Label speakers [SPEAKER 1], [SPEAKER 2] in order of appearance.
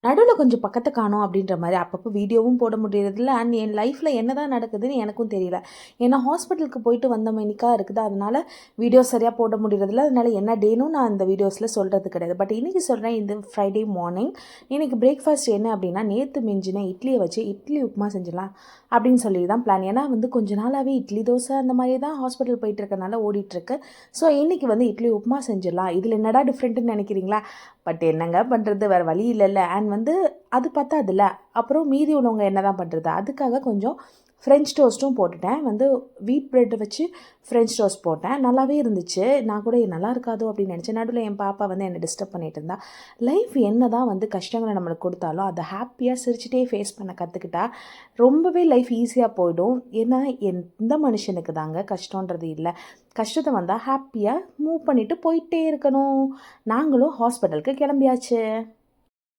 [SPEAKER 1] நடுவில் கொஞ்சம் பக்கத்தை காணோம் அப்படின்ற மாதிரி அப்பப்போ வீடியோவும் போட முடியறதில்ல. அண்ட் என் லைஃப்பில் என்ன தான் நடக்குதுன்னு எனக்கும் தெரியல. ஏன்னா ஹாஸ்பிட்டலுக்கு போயிட்டு வந்த மெனிக்காக இருக்குது. அதனால் வீடியோ சரியாக போட முடியறதில்ல. அதனால் என்ன டேனும் நான் இந்த வீடியோஸில் சொல்கிறது கிடையாது. பட் இன்றைக்கி சொல்கிறேன், இந்த ஃப்ரைடே மார்னிங் இன்றைக்கி பிரேக்ஃபாஸ்ட் என்ன அப்படின்னா, நேற்று மிஞ்சின இட்லியை வச்சு இட்லி உப்புமா செஞ்சிடலாம் அப்படின்னு சொல்லி தான் பிளான். ஏன்னா கொஞ்ச நாளாகவே இட்லி தோசை அந்த மாதிரி தான் ஹாஸ்பிட்டல் போயிட்டு இருக்கனால ஓடிட்டுருக்கு. ஸோ இன்றைக்கி இட்லி உப்புமா செஞ்சிடலாம். இதில் என்னடா டிஃப்ரெண்ட்டுன்னு நினைக்கிறீங்களா? பட் என்னங்க பண்ணுறது, வேறு வழி இல்லைல்ல. அண்ட் அது பத்தாதுல்ல, அப்புறம் மீதி உள்ளவங்க என்ன தான் பண்ணுறது, அதுக்காக கொஞ்சம் ஃப்ரெஞ்ச் டோஸ்ட்டும் போட்டுட்டேன். வீட் ப்ரெட்டை வச்சு ஃப்ரெஞ்ச் டோஸ்ட் போட்டேன். நல்லாவே இருந்துச்சு. நான் கூட நல்லா இருக்காதோ அப்படின்னு நினச்சேன். நடுவில் என் பாப்பா என்னை டிஸ்டர்ப் பண்ணிட்டு இருந்தா. லைஃப் என்ன தான் கஷ்டங்களை நம்மளுக்கு கொடுத்தாலும் அதை ஹாப்பியாக சிரிச்சுட்டே ஃபேஸ் பண்ண கற்றுக்கிட்டா ரொம்பவே லைஃப் ஈஸியாக போயிடும். ஏன்னா எந்த மனுஷனுக்கு தாங்க கஷ்டன்றது இல்லை. கஷ்டத்தை வந்தால் ஹாப்பியாக மூவ் பண்ணிவிட்டு போயிட்டே இருக்கணும். நாங்களும் ஹாஸ்பிட்டலுக்கு கிளம்பியாச்சு.